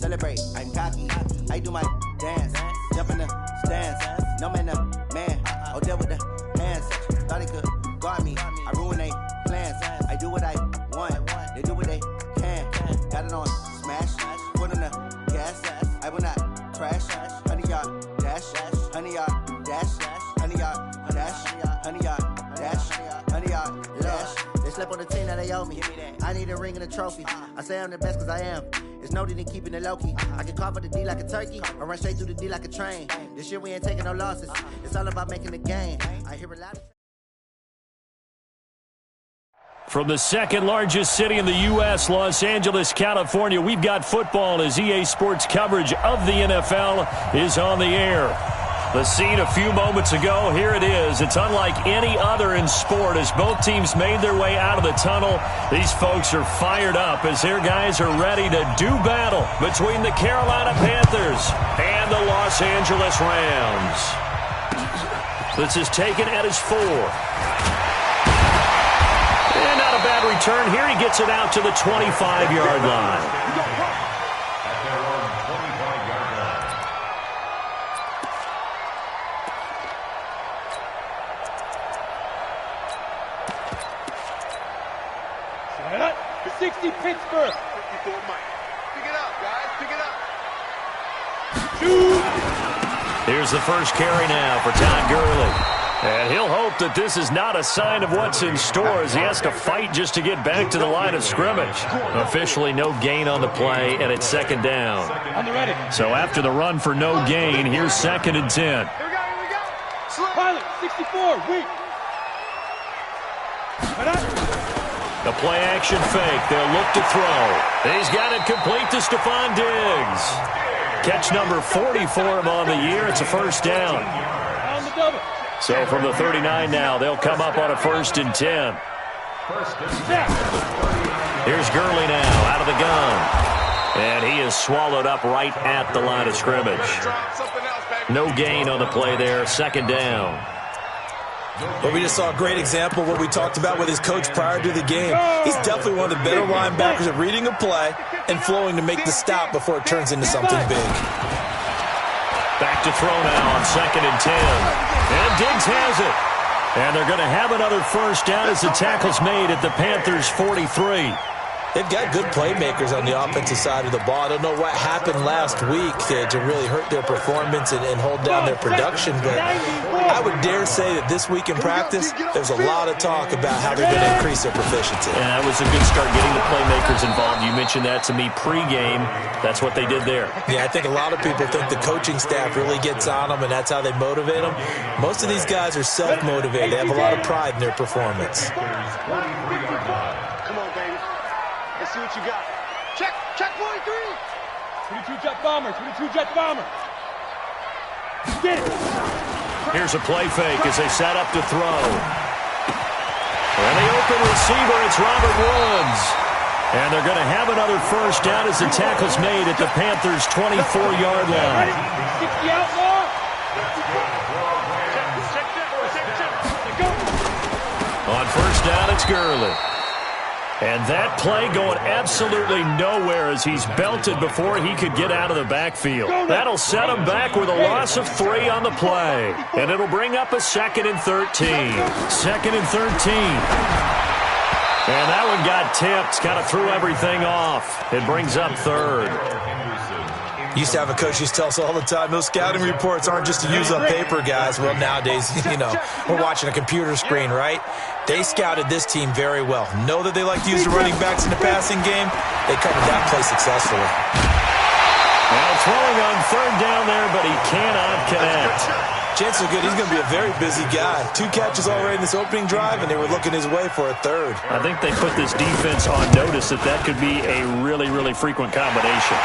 celebrate. I'm cocky. I do my dance. Jump in the stands. No man, man. Oh, there with the hands. Thought they could guard me. I ruin they plans. I do what I want. They do what they can. Got it on smash. Put on the gas. I will not crash. 100-yard dash. 100-yard dash. 100-yard dash. 100-yard dash. 100-yard dash. They slept on the team that they owe me. I need a ring and a trophy. I say I'm the best cause I am. It's noted in keeping it low-key. I can carve up the D like a turkey or run straight through the D like a train. This year we ain't taking no losses. It's all about making the game. I hear a lot. From the second largest city in the U.S., Los Angeles, California, we've got football as EA Sports coverage of the NFL is on the air. The scene a few moments ago, here it is. It's unlike any other in sport as both teams made their way out of the tunnel. These folks are fired up as their guys are ready to do battle between the Carolina Panthers and the Los Angeles Rams. This is taken at his 4. And not a bad return here. He gets it out to the 25-yard line. Pittsburgh. 54 Mike. Pick it up, guys. Pick it up. Shoot. Here's the first carry now for Todd Gurley. And he'll hope that this is not a sign of what's in store as he has to fight just to get back to the line of scrimmage. Officially no gain on the play, and it's second down. On the ready. So after the run for no gain, here's 2nd and 10. Here we go. Pilot, 64, weak. The play-action fake. They'll look to throw. He's got it complete to Stephon Diggs. Catch number 40 for him on the year. It's a first down. On the double. So from the 39 now, they'll come up on a 1st and 10. Here's Gurley now out of the gun. And he is swallowed up right at the line of scrimmage. No gain on the play there. 2nd down. But we just saw a great example of what we talked about with his coach prior to the game. He's definitely one of the better linebackers at reading a play and flowing to make the stop before it turns into something big. Back to throw now on 2nd and 10. And Diggs has it. And they're going to have another first down as the tackle's made at the Panthers' 43. They've got good playmakers on the offensive side of the ball. I don't know what happened last week to really hurt their performance and hold down their production, but I would dare say that this week in practice, there's a lot of talk about how they're going to increase their proficiency. And that was a good start getting the playmakers involved. You mentioned that to me pregame. That's what they did there. Yeah, I think a lot of people think the coaching staff really gets on them, and that's how they motivate them. Most of these guys are self-motivated. They have a lot of pride in their performance. Let's see what you got. Check 43. 22 jet bomber, 22 jet bomber. Get it. Here's a play fake as they set up to throw. And the open receiver, it's Robert Woods. And they're going to have another first down as the tackle's made at the Panthers' 24-yard line. 60 outlaw. On first down, it's Gurley. And that play going absolutely nowhere as he's belted before he could get out of the backfield. That'll set him back with a loss of 3 on the play. And it'll bring up a 2nd and 13. 2nd and 13. And that one got tipped, kind of threw everything off. It brings up 3rd. Used to have a coach used to tell us all the time, those scouting reports aren't just to use up paper, guys. Well, nowadays, we're watching a computer screen, right? They scouted this team very well. Know that they like to use the running backs in the passing game. They covered that play successfully. Now throwing on 3rd down there, but he cannot connect. Chances are good he's going to be a very busy guy. 2 catches already in this opening drive, and they were looking his way for a 3rd. I think they put this defense on notice that could be a really, really frequent combination.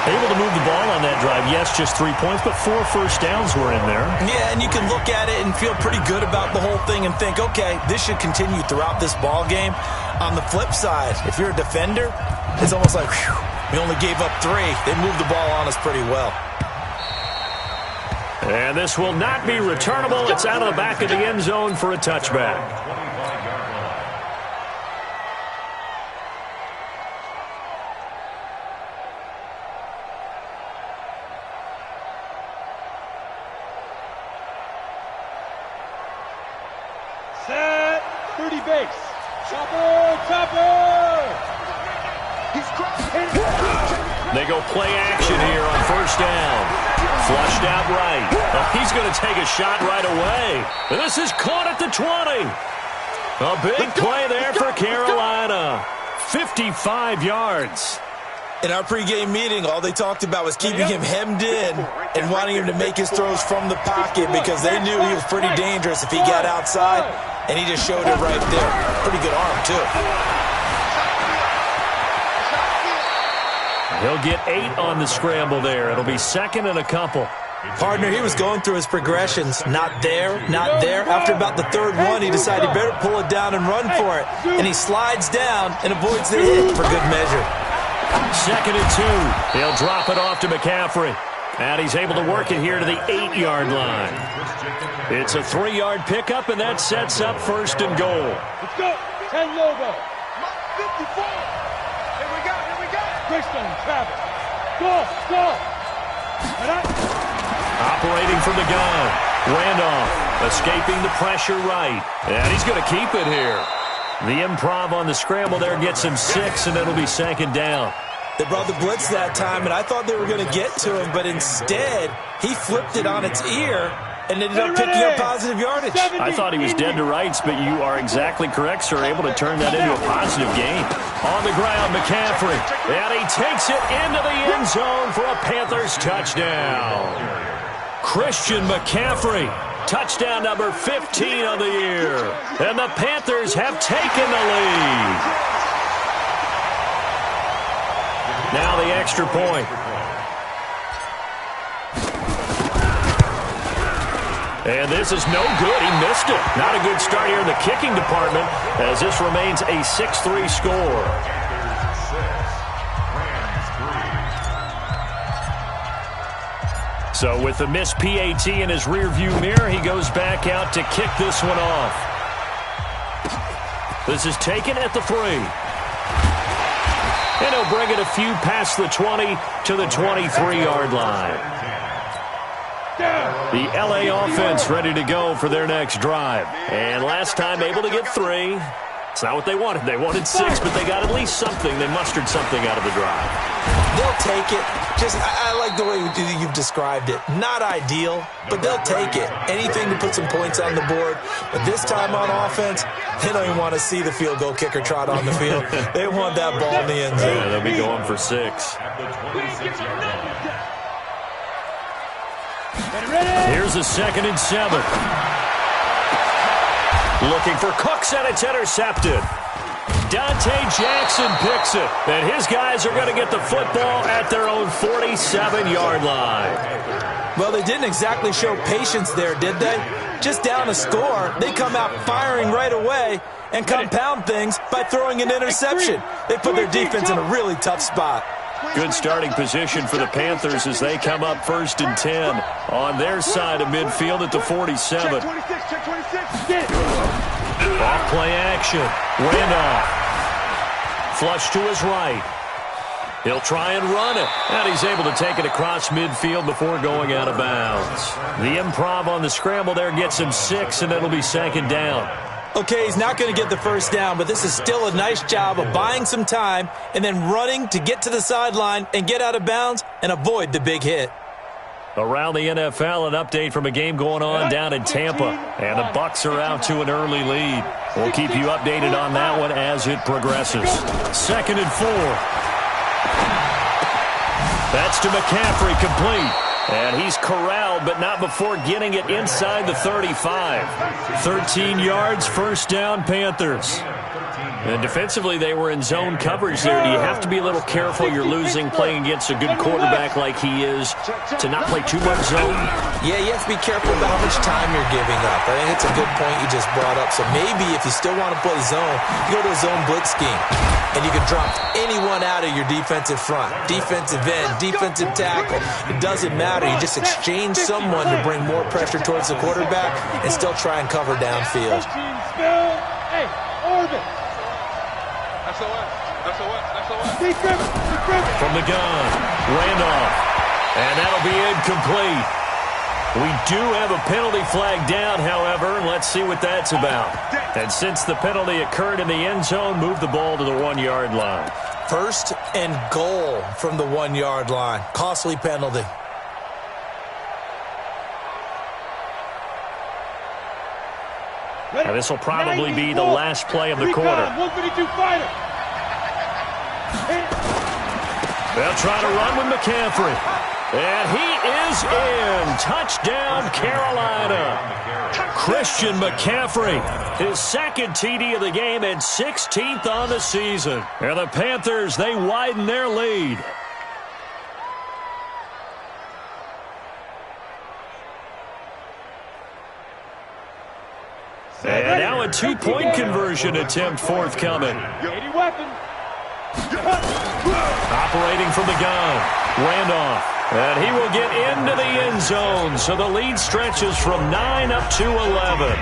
Able to move the ball on that drive. Yes, just 3 points, but 4 first downs were in there. Yeah, and you can look at it and feel pretty good about the whole thing and think, okay, this should continue throughout this ball game. On the flip side, if you're a defender, it's almost like, whew, we only gave up 3. They moved the ball on us pretty well. And this will not be returnable. It's out of the back of the end zone for a touchback. 30 base. Chopper, chopper! He's crossing. They go play action here on first down. Flushed out right. Oh, he's going to take a shot right away. And this is caught at the 20. A big play there for Carolina. 55 yards. In our pregame meeting, all they talked about was keeping him hemmed in and wanting him to make his throws from the pocket because they knew he was pretty dangerous if he got outside, and he just showed it right there. Pretty good arm, too. He'll get 8 on the scramble there. It'll be second and a couple. Partner, he was going through his progressions. Not there, not there. After about the third one, he decided he better pull it down and run for it. And he slides down and avoids the hit for good measure. Second and 2. He'll drop it off to McCaffrey. And he's able to work it here to the 8-yard line. It's a 3-yard pickup, and that sets up first and goal. Let's go. 10 logo. 54. Here we go. Greystone, Travis. Go. Operating from the gun. Randolph escaping the pressure right. And he's going to keep it here. The improv on the scramble there gets him 6, and it'll be second down. They brought the blitz that time, and I thought they were going to get to him, but instead he flipped it on its ear and ended up picking up positive yardage. I thought he was dead to rights, but you are exactly correct, sir. Able to turn that into a positive gain. On the ground, McCaffrey. And he takes it into the end zone for a Panthers touchdown. Christian McCaffrey. Touchdown number 15 of the year. And the Panthers have taken the lead. Now the extra point. And this is no good. He missed it. Not a good start here in the kicking department as this remains a 6-3 score. So with the missed PAT in his rearview mirror, he goes back out to kick this one off. This is taken at the 3. And he'll bring it a few past the 20 to the 23-yard line. The LA offense ready to go for their next drive. And last time able to get 3. It's not what they wanted. They wanted 6, but they got at least something. They mustered something out of the drive. They'll take it. I like the way you've described it. Not ideal, but they'll take it. Anything to put some points on the board. But this time on offense, they don't even want to see the field goal kicker trot on the field. They want that ball in the end zone. Yeah, they'll be going for 6. Here's a 2nd and 7. Looking for Cooks, and it's intercepted. Dante Jackson picks it, and his guys are going to get the football at their own 47-yard line. Well, they didn't exactly show patience there, did they? Just down a score, they come out firing right away and compound things by throwing an interception. They put their defense in a really tough spot. Good starting position for the Panthers as they come up 1st and 10 on their side of midfield at the 47. Off play action. Randolph. Flush to his right. He'll try and run it. And he's able to take it across midfield before going out of bounds. The improv on the scramble there gets him 6, and it'll be second down. Okay, he's not going to get the first down, but this is still a nice job of buying some time and then running to get to the sideline and get out of bounds and avoid the big hit. Around the NFL, an update from a game going on down in Tampa. And the Bucs are out to an early lead. We'll keep you updated on that one as it progresses. 2nd and 4. That's to McCaffrey, complete. And he's corralled, but not before getting it inside the 35. 13 yards, first down, Panthers. And defensively, they were in zone coverage there. Do you have to be a little careful? You're losing playing against a good quarterback like he is to not play too much zone? Yeah, you have to be careful about how much time you're giving up. I think it's a good point you just brought up. So maybe if you still want to play zone, you go to a zone blitz scheme. And you can drop anyone out of your defensive front. Defensive end, defensive tackle. It doesn't matter. You just exchange someone to bring more pressure towards the quarterback and still try and cover downfield. Hey, Orbit. From the gun, Randolph. And that'll be incomplete. We do have a penalty flag down, however. Let's see what that's about. And since the penalty occurred in the end zone, move the ball to the 1-yard line. First and goal from the 1-yard line. Costly penalty. Now, this will probably be the last play of the quarter. 152 fighter. They'll try to run with McCaffrey. And he is in. Touchdown, Carolina. Christian McCaffrey, his second TD of the game and 16th on the season. And the Panthers, they widen their lead. And now a two-point conversion attempt forthcoming. Operating from the gun, Randolph. And he will get into the end zone. So the lead stretches from 9 up to 11.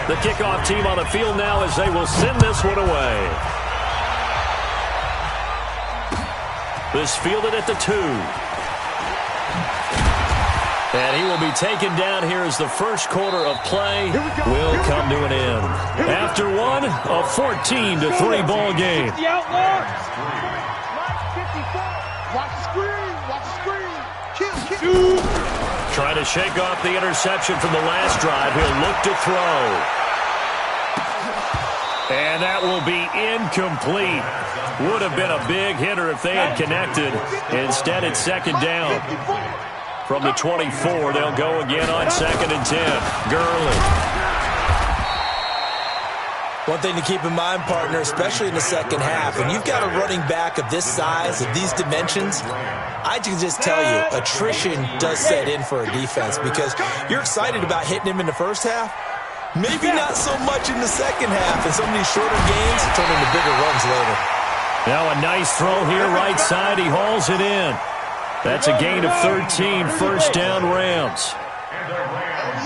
The kickoff team on the field now as they will send this one away. This fielded at the 2. And he will be taken down here as the first quarter of play will come to an end. After one, a 14-3 ball game. The outlaw. Watch the screen. Watch the screen. Kill. Trying to shake off the interception from the last drive. He'll look to throw. And that will be incomplete. Would have been a big hitter if they had connected. Instead, it's second down. From the 24, they'll go again on 2nd and 10. Gurley. One thing to keep in mind, partner, especially in the second half, when you've got a running back of this size, of these dimensions, I can just tell you, attrition does set in for a defense because you're excited about hitting him in the first half. Maybe not so much in the second half, and some of these shorter games turn into bigger runs later. Now a nice throw here, right side. He hauls it in. That's a gain of 13, first down Rams.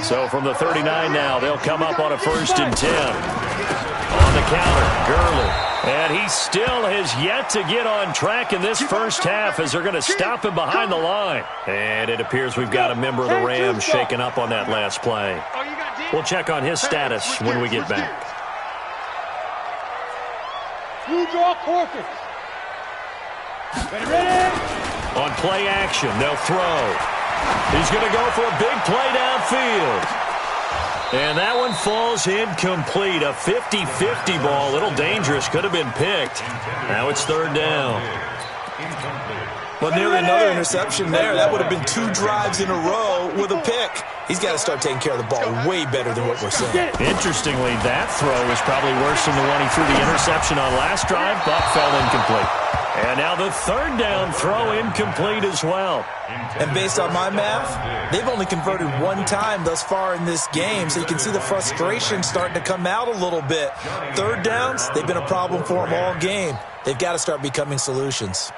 So from the 39 now, they'll come up on a 1st and 10. On the counter, Gurley. And he still has yet to get on track in this first half as they're going to stop him behind the line. And it appears we've got a member of the Rams shaken up on that last play. We'll check on his status when we get back. Blue draw Corkins. Ready? On play action, they'll throw. He's going to go for a big play downfield. And that one falls incomplete. A 50-50 ball. A little dangerous. Could have been picked. Now it's 3rd down. But nearly another interception there. That would have been 2 drives in a row with a pick. He's got to start taking care of the ball way better than what we're seeing. Interestingly, that throw was probably worse than the one he threw the interception on last drive, but fell incomplete. And now the 3rd down throw incomplete as well. And based on my math, they've only converted 1 time thus far in this game, so you can see the frustration starting to come out a little bit. 3rd downs, they've been a problem for them all game. They've got to start becoming solutions.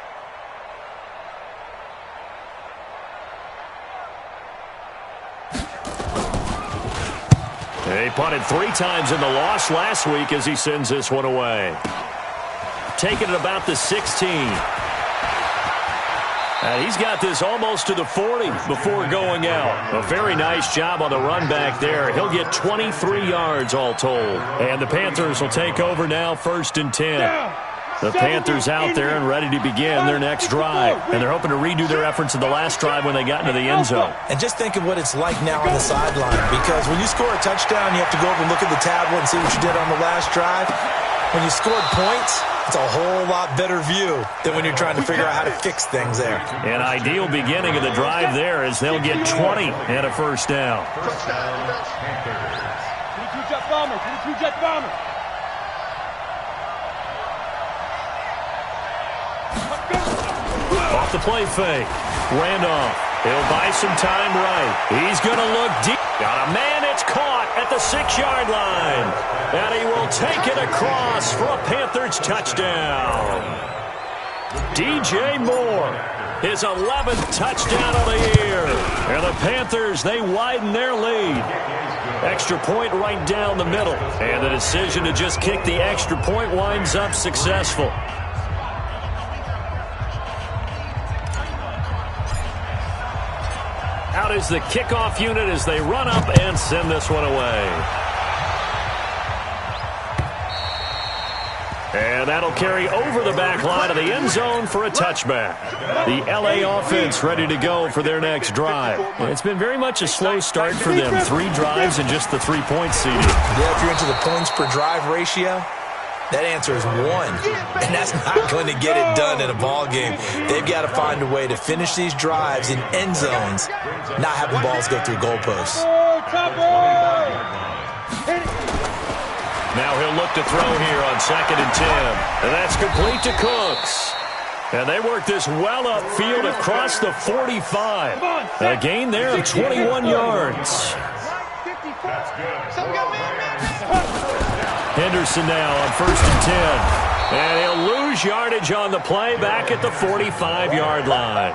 He punted 3 times in the loss last week as he sends this one away. Taking it about the 16. And he's got this almost to the 40 before going out. A very nice job on the run back there. He'll get 23 yards all told. And the Panthers will take over now, 1st and 10. The Panthers out there and ready to begin their next drive. And they're hoping to redo their efforts in the last drive when they got into the end zone. And just think of what it's like now on the sideline. Because when you score a touchdown, you have to go over and look at the tablet and see what you did on the last drive. When you scored points, it's a whole lot better view than when you're trying to figure out how to fix things there. An ideal beginning of the drive there as they'll get 20 and a 1st down. 22 jet bomber, 22 jet bomber. Off the play fake. Randolph. He'll buy some time right. He's going to look deep. Got a man. It's caught at the 6-yard line. And he will take it across for a Panthers touchdown. DJ Moore. His 11th touchdown of the year. And the Panthers, they widen their lead. Extra point right down the middle. And the decision to just kick the extra point winds up successful. Out is the kickoff unit as they run up and send this one away. And that'll carry over the back line of the end zone for a touchback. The LA offense ready to go for their next drive. It's been very much a slow start for them. 3 drives and just the 3 points seeded. Yeah, if you're into the points per drive ratio, that answer is 1. And that's not going to get it done in a ball game. They've got to find a way to finish these drives in end zones, not having balls go through goalposts. Now he'll look to throw here on 2nd and 10. And that's complete to Cooks. And they work this well upfield across the 45. A gain there of 21 yards. Henderson now on 1st and 10. And he'll lose yardage on the play back at the 45-yard line.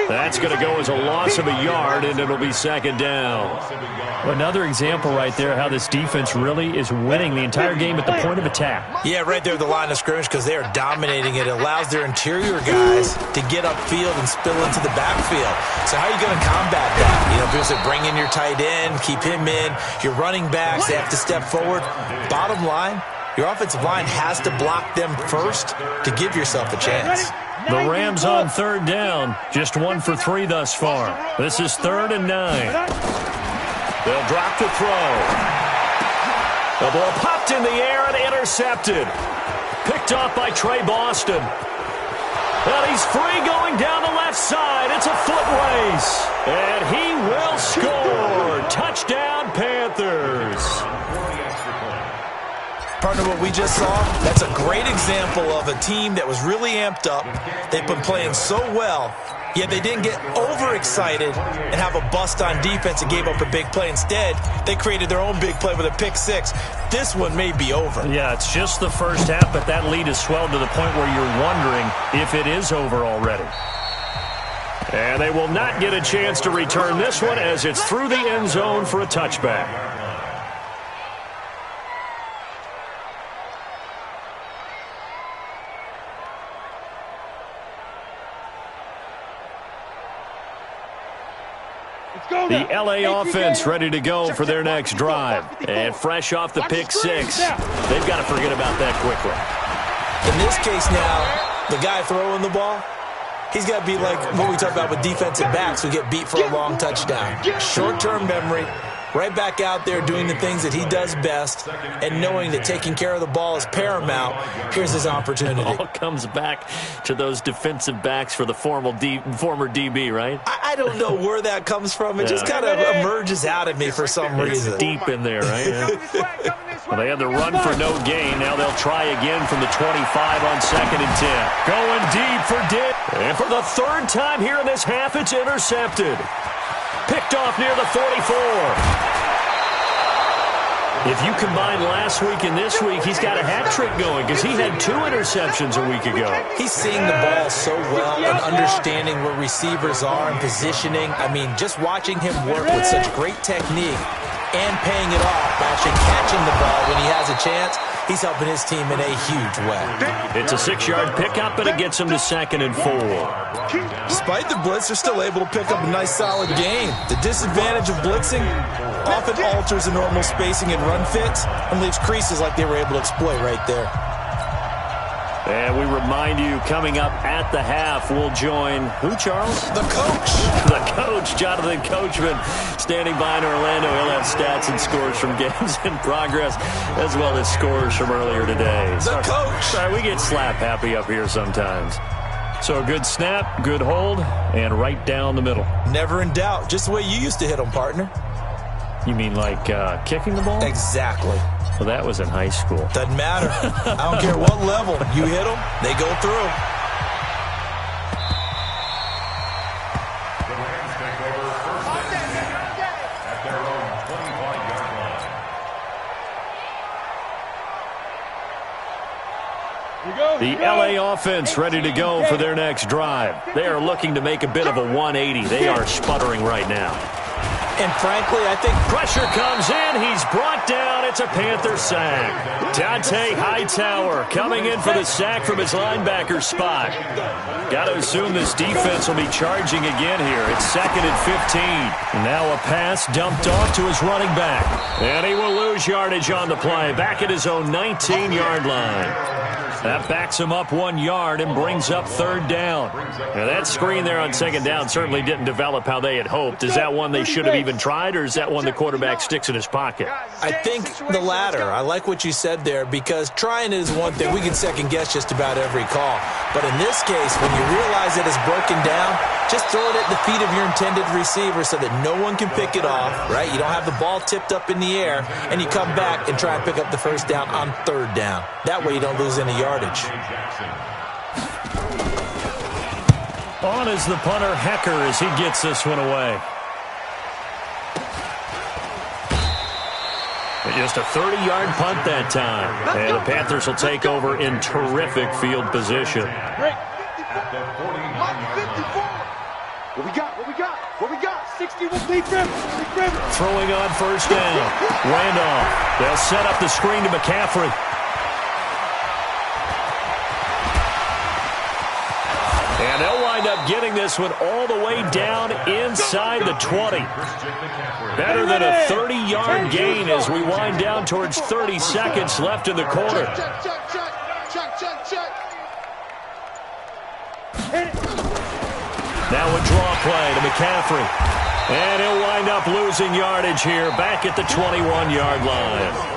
That's going to go as a loss of a yard, and it'll be 2nd down. Another example right there how this defense really is winning the entire game at the point of attack. Yeah, right there at the line of scrimmage because they are dominating it. It allows their interior guys to get upfield and spill into the backfield. So how are you going to combat that? You know, basically bring in your tight end, keep him in. Your running backs, they have to step forward. Bottom line, your offensive line has to block them first to give yourself a chance. The Rams on 3rd down. Just 1 for 3 thus far. This is 3rd and 9. They'll drop to throw. The ball popped in the air and intercepted. Picked off by Trey Boston. And he's free going down the left side. It's a foot race. And he will score. Touchdown, Panthers. Partner, what we just saw, that's a great example of a team that was really amped up. They've been playing so well, yet they didn't get overexcited and have a bust on defense and gave up a big play. Instead, they created their own big play with a pick 6. This one may be over. Yeah, it's just the first half, but that lead has swelled to the point where you're wondering if it is over already. And they will not get a chance to return this one as it's through the end zone for a touchback. The LA offense ready to go for their next drive. And fresh off the pick 6, they've got to forget about that quickly. In this case now, the guy throwing the ball, he's got to be like what we talk about with defensive backs who get beat for a long touchdown. Short-term memory, right back out there doing the things that he does best and knowing that taking care of the ball is paramount. Here's his opportunity. It all comes back to those defensive backs for the former DB, right? I don't know where that comes from. It just kind of emerges out of me for some reason. It's deep in there, right? Yeah. Well, they had the run for no gain. Now they'll try again from the 25 on 2nd and 10. Going deep for Dick. And for the 3rd time here in this half, it's intercepted. Picked off near the 44. If you combine last week and this week, he's got a hat trick going because he had 2 interceptions a week ago. He's seeing the ball so well and understanding where receivers are and positioning. I mean, just watching him work with such great technique and paying it off by actually catching the ball when he has a chance, he's helping his team in a huge way. It's a 6-yard pickup, but it gets him to 2nd and 4. Despite the blitz, they're still able to pick up a nice, solid gain. The disadvantage of blitzing often alters the normal spacing and run fits and leaves creases like they were able to exploit right there. And we remind you, coming up at the half, we'll join who, Charles? The coach. The coach, Jonathan Coachman, standing by in Orlando. He'll have stats and scores from games in progress, as well as scores from earlier today. The coach. Sorry, we get slap happy up here sometimes. So a good snap, good hold, and right down the middle. Never in doubt. Just the way you used to hit them, partner. You mean like kicking the ball? Exactly. Well, that was in high school. Doesn't matter. I don't care what level. You hit them, they go through. The LA offense ready to go for their next drive. They are looking to make a bit of a 180. They are sputtering right now. And frankly, I think pressure comes in. He's brought down. It's a Panther sack. Dante Hightower coming in for the sack from his linebacker spot. Got to assume this defense will be charging again here. It's 2nd and 15. Now a pass dumped off to his running back. And he will lose yardage on the play. Back at his own 19-yard line. That backs him up 1 yard and brings up 3rd down. Now that screen there on 2nd down certainly didn't develop how they had hoped. Is that one they should have even tried, or is that one the quarterback sticks in his pocket? I think the latter. I like what you said there, because trying is one thing. We can second-guess just about every call. But in this case, when you realize that it's broken down, just throw it at the feet of your intended receiver so that no one can pick it off, right? You don't have the ball tipped up in the air, and you come back and try and pick up the 1st down on 3rd down. That way you don't lose any yardage. On is the punter, Hecker, as he gets this one away. Just a 30-yard punt that time. And the Panthers will take over in terrific field position. Great. What we got? What we got? What we got? 60 will be Throwing on 1st down. Randolph. They'll set up the screen to McCaffrey. And they'll wind up getting this one all the way down inside the 20. Better than a 30-yard gain as we wind down towards 30 seconds left in the quarter. Now a draw play to McCaffrey. And he'll wind up losing yardage here back at the 21-yard line.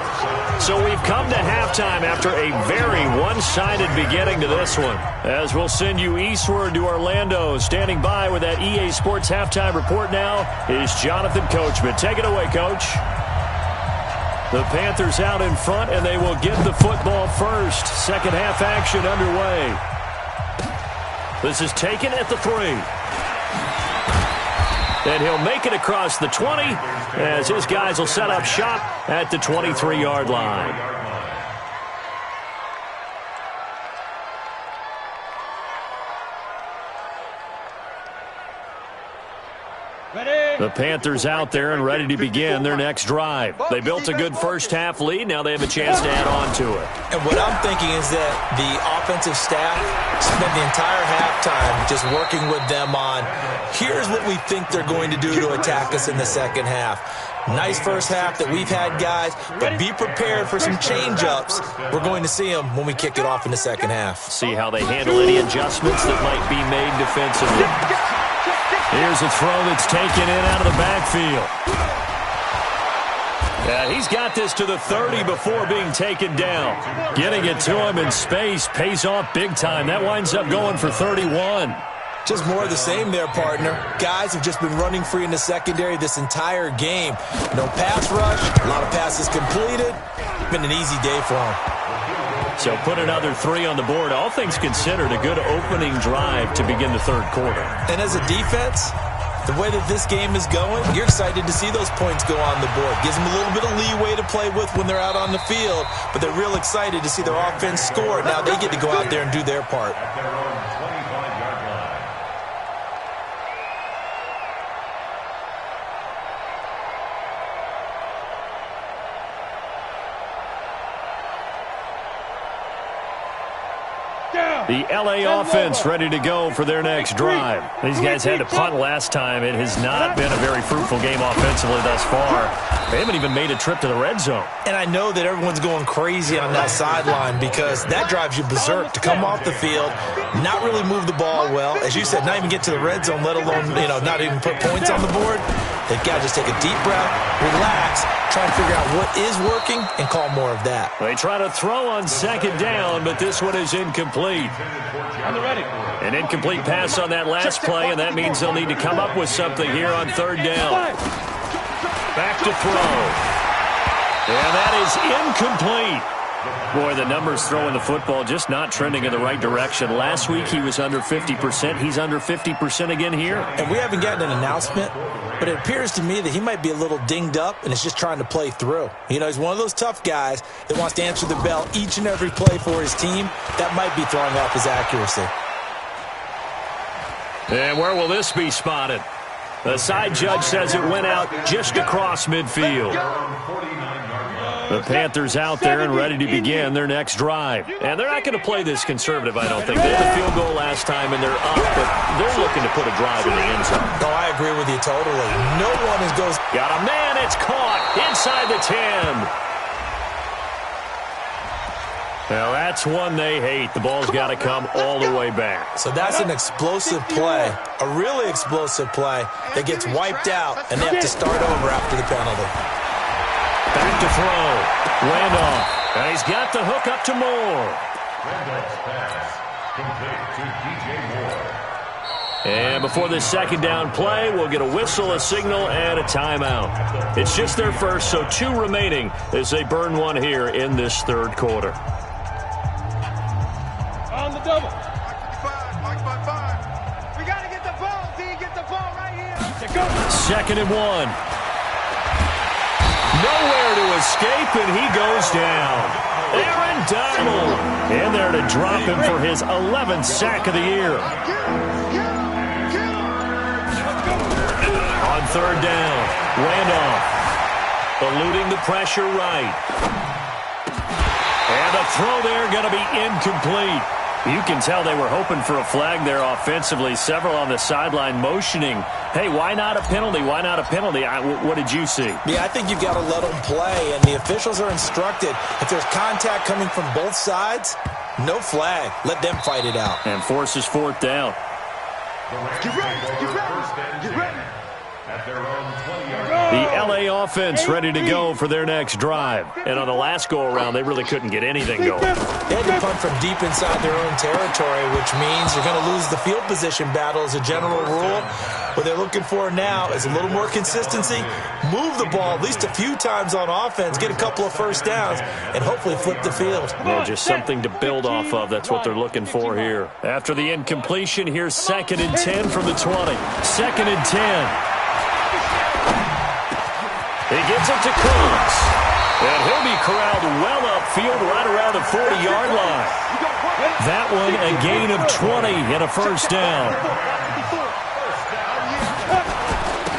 So we've come to halftime after a very one-sided beginning to this one. As we'll send you eastward to Orlando. Standing by with that EA Sports halftime report now is Jonathan Coachman. Take it away, Coach. The Panthers out in front, and they will get the football first. Second half action underway. This is taken at the 3. And he'll make it across the 20 as his guys will set up shop at the 23-yard line. The Panthers out there and ready to begin their next drive. They built a good first half lead. Now they have a chance to add on to it. And what I'm thinking is that the offensive staff spent the entire halftime just working with them on, here's what we think they're going to do to attack us in the second half. Nice first half that we've had, guys, but be prepared for some change-ups. We're going to see them when we kick it off in the second half. See how they handle any adjustments that might be made defensively. Here's a throw that's taken in out of the backfield. Yeah, he's got this to the 30 before being taken down. Getting it to him in space pays off big time. That winds up going for 31. Just more of the same there, partner. Guys have just been running free in the secondary this entire game. No pass rush, a lot of passes completed. Been an easy day for them. So put another 3 on the board. All things considered, a good opening drive to begin the third quarter. And as a defense, the way that this game is going, you're excited to see those points go on the board. Gives them a little bit of leeway to play with when they're out on the field, but they're real excited to see their offense score. Now they get to go out there and do their part. The L.A. offense ready to go for their next drive. These guys had to punt last time. It has not been a very fruitful game offensively thus far. They haven't even made a trip to the red zone. And I know that everyone's going crazy on that sideline because that drives you berserk to come off the field, not really move the ball well. As you said, not even get to the red zone, let alone, not even put points on the board. They've got to just take a deep breath, relax, try and figure out what is working, and call more of that. They try to throw on second down, but this one is incomplete. An incomplete pass on that last play, and that means they'll need to come up with something here on third down. Back to throw. And that is incomplete. Boy, the numbers throwing the football just not trending in the right direction. Last week he was under 50%. He's under 50% again here. And we haven't gotten an announcement, but it appears to me that he might be a little dinged up and is just trying to play through. He's one of those tough guys that wants to answer the bell each and every play for his team. That might be throwing off his accuracy. And where will this be spotted? The side judge says it went out just across midfield. The Panthers out there and ready to begin their next drive. And they're not going to play this conservative, I don't think. They had a field goal last time, and they're up, but they're looking to put a drive in the end zone. Oh, I agree with you totally. No one goes. Got a man. It's caught inside the 10. Now, that's one they hate. The ball's got to come all the way back. So that's an explosive play, a really explosive play that gets wiped out, and they have to start over after the penalty. Back to throw. Randolph. And he's got the hook up to Moore. Randolph's pass complete to DJ Moore. And before this second down play, we'll get a whistle, a signal, and a timeout. It's just their first, so 2 remaining as they burn one here in this third quarter. On the double. Mark by 5. We got to get the ball, D. Get the ball right here. Second and 1. Nowhere to escape, and he goes down. Aaron Donald in there to drop him for his 11th sack of the year. On third down, Randolph eluding the pressure right. And the throw there going to be incomplete. You can tell they were hoping for a flag there offensively. Several on the sideline motioning, hey, why not a penalty? Why not a penalty? What did you see? Yeah, I think you've got to let them play, and the officials are instructed. If there's contact coming from both sides, no flag. Let them fight it out. And forces fourth down. Get ready. Get ready. At their own 20-yard The LA offense ready to go for their next drive. And on the last go-around, they really couldn't get anything going. They had to punt from deep inside their own territory, which means you're going to lose the field position battle as a general rule. What they're looking for now is a little more consistency, move the ball at least a few times on offense, get a couple of first downs, and hopefully flip the field. Well, just something to build off of. That's what they're looking for here. After the incompletion, here's 2nd and 10 from the 20. 2nd and 10. He gets it to Coons. And he'll be corralled well upfield right around the 40-yard line. That one a gain of 20 and a first down.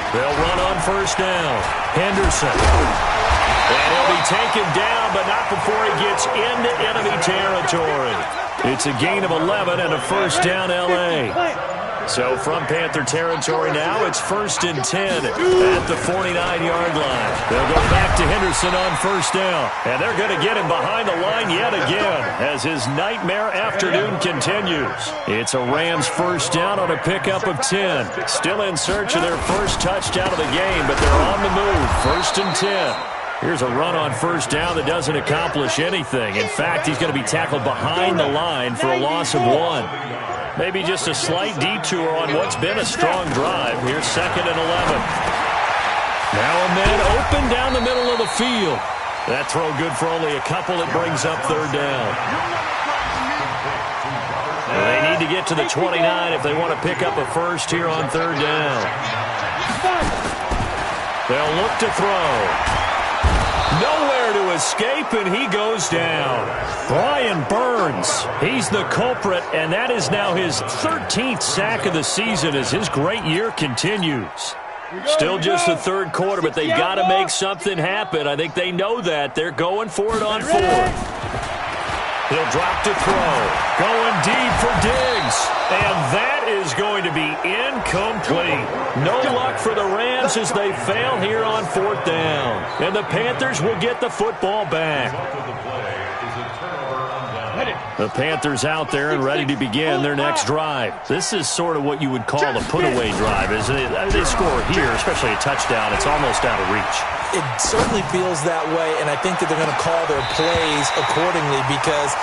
They'll run on first down. Henderson. And he'll be taken down, but not before he gets into enemy territory. It's a gain of 11 and a first down L.A. So from Panther territory now, it's 1st and 10 at the 49-yard line. They'll go back to Henderson on first down. And they're going to get him behind the line yet again as his nightmare afternoon continues. It's a Rams first down on a pickup of 10. Still in search of their first touchdown of the game, but they're on the move. 1st and 10. Here's a run on first down that doesn't accomplish anything. In fact, he's going to be tackled behind the line for a loss of 1. Maybe just a slight detour on what's been a strong drive. Here's 2nd and 11. Now a man open down the middle of the field. That throw good for only a couple. It brings up third down. And they need to get to the 29 if they want to pick up a first here on third down. They'll look to throw. Nowhere to escape, and he goes down. Brian Burns, he's the culprit, and that is now his 13th sack of the season as his great year continues. Still just the third quarter, but they've got to make something happen. I think they know that. They're going for it on 4th. He'll drop to throw. Going deep for Diggs. And that is going to be incomplete. No luck for the Rams as they fail here on 4th down. And the Panthers will get the football back. The Panthers out there and ready to begin their next drive. This is sort of what you would call a put-away drive, isn't it? They score here, especially a touchdown. It's almost out of reach. It certainly feels that way, and I think that they're going to call their plays accordingly because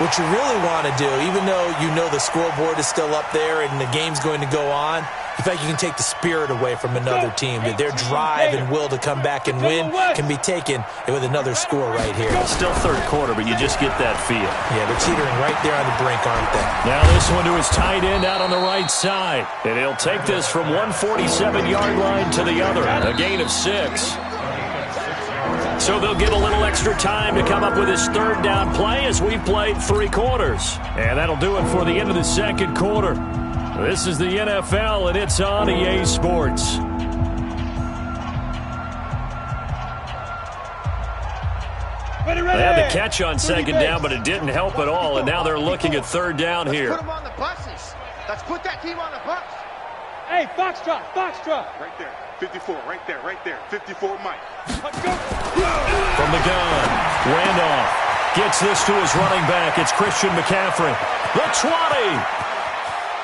what you really want to do, even though you know the scoreboard is still up there and the game's going to go on, in fact, you can take the spirit away from another team. That their drive and will to come back and win can be taken with another score right here. Still third quarter, but you just get that feel. Yeah, they're teetering right there on the brink, aren't they? Now this one to his tight end out on the right side. And he'll take this from 147-yard line to the other. A gain of 6. So they'll get a little extra time to come up with his third down play as we've played 3 quarters. And that'll do it for the end of the second quarter. This is the NFL, and it's on EA Sports. They had the catch on second down, but it didn't help at all, and now they're looking at third down here. Let's put them on the buses. Let's put that team on the bus. Hey, Foxtrot. Right there. 54, right there. 54, Mike. Let's go. From the gun, Randolph gets this to his running back. It's Christian McCaffrey. The 20.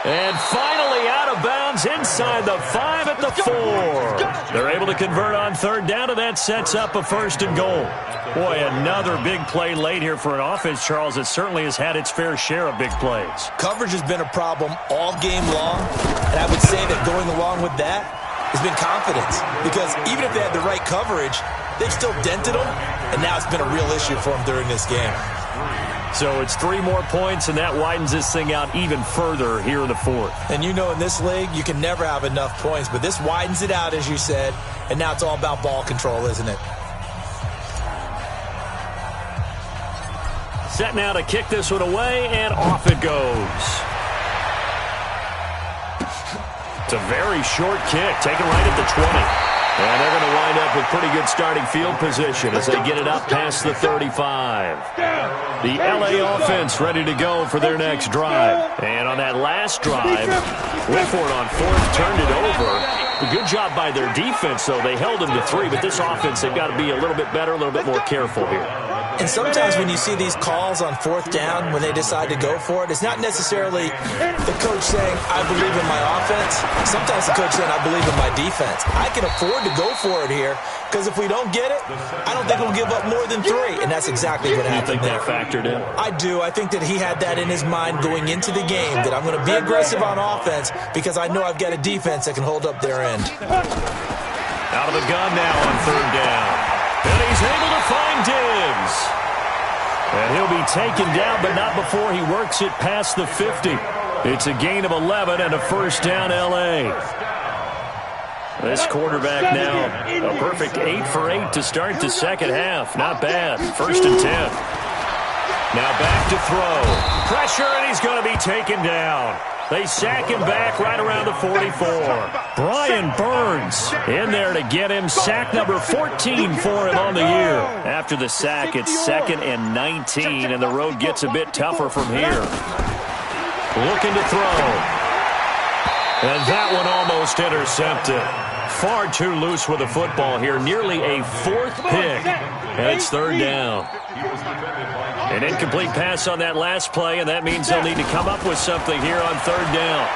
And finally out of bounds inside the 5 at the 4. They're able to convert on third down, and that sets up a 1st and goal. Boy, another big play late here for an offense, Charles, that certainly has had its fair share of big plays. Coverage has been a problem all game long, and I would say that going along with that has been confidence. Because even if they had the right coverage, they've still dented them, and now it's been a real issue for them during this game. So it's 3 more points, and that widens this thing out even further here in the 4th. And you know in this league, you can never have enough points, but this widens it out, as you said, and now it's all about ball control, isn't it? Set now to kick this one away, and off it goes. It's a very short kick, taken right at the 20. And they're going to wind up with pretty good starting field position as they get it up past the 35. The LA offense ready to go for their next drive. And on that last drive, Whitford on 4th turned it over. A good job by their defense, though. They held them to 3, but this offense, they've got to be a little bit better, a little bit more careful here. And sometimes when you see these calls on 4th down, when they decide to go for it, it's not necessarily the coach saying, I believe in my offense. Sometimes the coach saying, I believe in my defense. I can afford to go for it here, because if we don't get it, I don't think we'll give up more than 3. And that's exactly what happened there. You think that factored in? I do. I think that he had that in his mind going into the game, that I'm going to be aggressive on offense because I know I've got a defense that can hold up their end. Out of the gun now on 3rd down. And he's able to find Diggs. And he'll be taken down, but not before he works it past the 50. It's a gain of 11 and a 1st down L.A. This quarterback now, a perfect 8 for 8 to start the second half. Not bad. 1st and 10. Now back to throw. Pressure, and he's going to be taken down. They sack him back right around the 44. Brian Burns in there to get him. Sack number 14 for him on the year. After the sack, it's 2nd and 19, and the road gets a bit tougher from here. Looking to throw. And that one almost intercepted. Far too loose with the football here. Nearly a 4th pick. And it's 3rd down. An incomplete pass on that last play, and that means they'll need to come up with something here on 3rd down.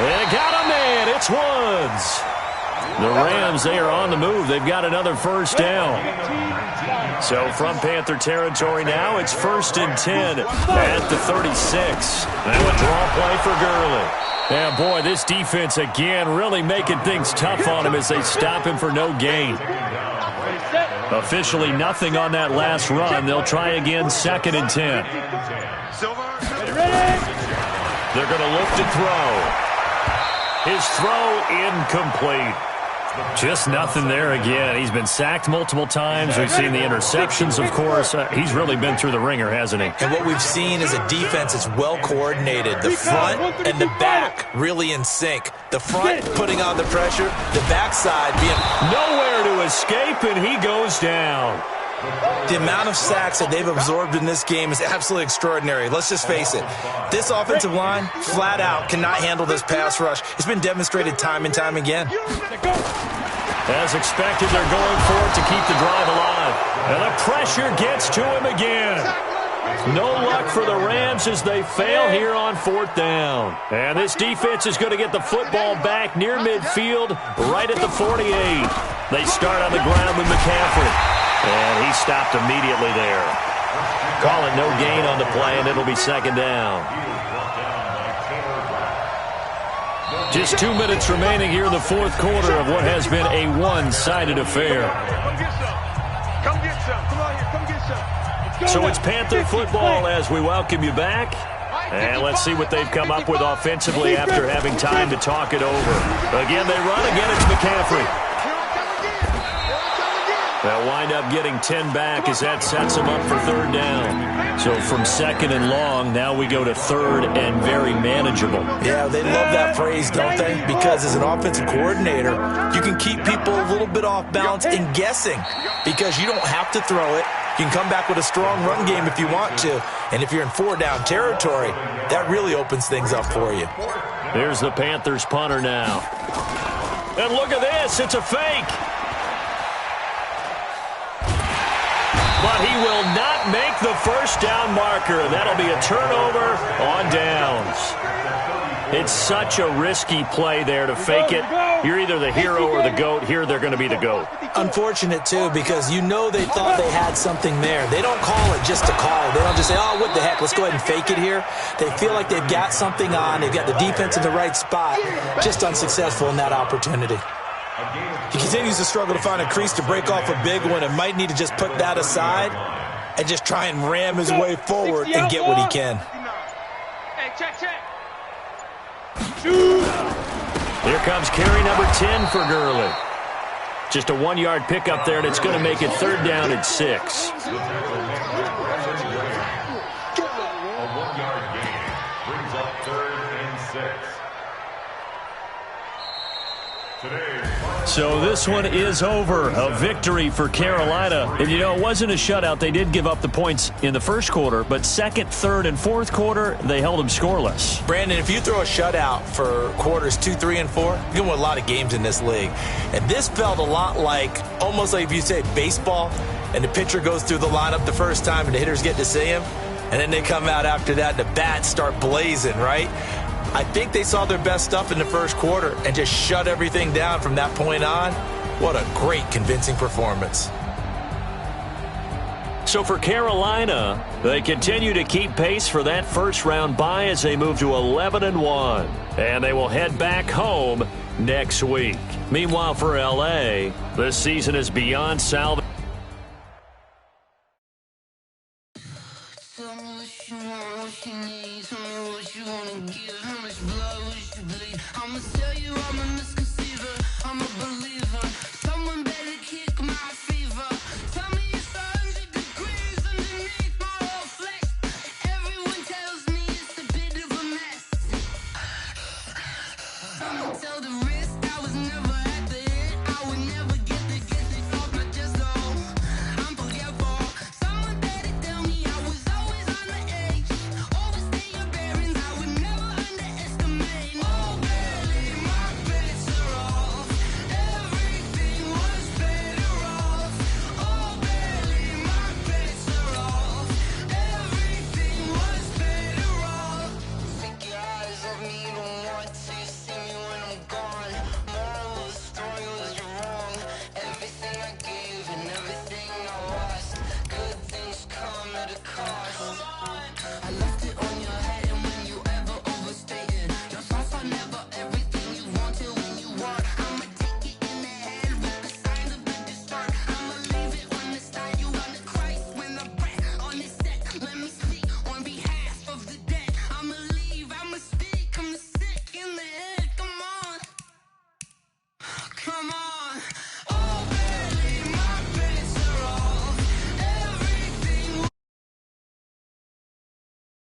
They got a man. It's Woods. The Rams, they are on the move. They've got another 1st down. So from Panther territory now, it's 1st and 10 at the 36. Now a draw play for Gurley. Yeah, boy, this defense again really making things tough on him as they stop him for no gain. Officially nothing on that last run. They'll try again, 2nd and 10. They're going to look to throw. His throw incomplete. Just nothing there again. He's been sacked multiple times. We've seen the interceptions, of course. He's really been through the ringer, hasn't he? And what we've seen is a defense that's well coordinated. The front and the back really in sync. The front putting on the pressure, the backside being nowhere to escape, and he goes down. The amount of sacks that they've absorbed in this game is absolutely extraordinary. Let's just face it. This offensive line, flat out, cannot handle this pass rush. It's been demonstrated time and time again. As expected, they're going for it to keep the drive alive. And the pressure gets to him again. No luck for the Rams as they fail here on 4th down. And this defense is going to get the football back near midfield, right at the 48. They start on the ground with McCaffrey. And he stopped immediately there. Call it no gain on the play, and it'll be 2nd down. Just 2 minutes remaining here in the 4th quarter of what has been a one-sided affair. Come get some. Come on here. Come get some. So it's Panther football as we welcome you back. And let's see what they've come up with offensively after having time to talk it over. Again, they run. Again, it's McCaffrey. They'll wind up getting 10 back as that sets them up for third down. So from second and long, now we go to third and very manageable. Yeah, they love that phrase, don't they? Because as an offensive coordinator, you can keep people a little bit off balance and guessing because you don't have to throw it. You can come back with a strong run game if you want to. And if you're in four-down territory, that really opens things up for you. Here's the Panthers punter now. And look at this. It's a fake. But he will not make the first down marker. That'll be a turnover on downs. It's such a risky play there to fake it. You're either the hero or the GOAT. Here they're going to be the GOAT. Unfortunate, too, because you know they thought they had something there. They don't call it just to call it. They don't just say, oh, what the heck, let's go ahead and fake it here. They feel like they've got something on. They've got the defense in the right spot. Just unsuccessful in that opportunity. He continues to struggle to find a crease to break off a big one and might need to just put that aside and just try and ram his way forward and get what he can. Hey, check. Here comes carry number 10 for Gurley. Just a 1-yard pickup there, and it's going to make it third down at 6. A 1-yard gain brings up 3rd and 6. So this one is over. A victory for Carolina. And, you know, it wasn't a shutout. They did give up the points in the first quarter, but second, third, and fourth quarter, they held them scoreless. Brandon, if you throw a shutout for quarters 2, 3, and 4, you're going to win a lot of games in this league. And this felt a lot like, almost like if you say baseball, and the pitcher goes through the lineup the first time and the hitters get to see him, and then they come out after that and the bats start blazing, right? I think they saw their best stuff in the first quarter and just shut everything down from that point on. What a great, convincing performance. So for Carolina, they continue to keep pace for that first-round bye as they move to 11-1. And they will head back home next week. Meanwhile, for L.A., this season is beyond salvage.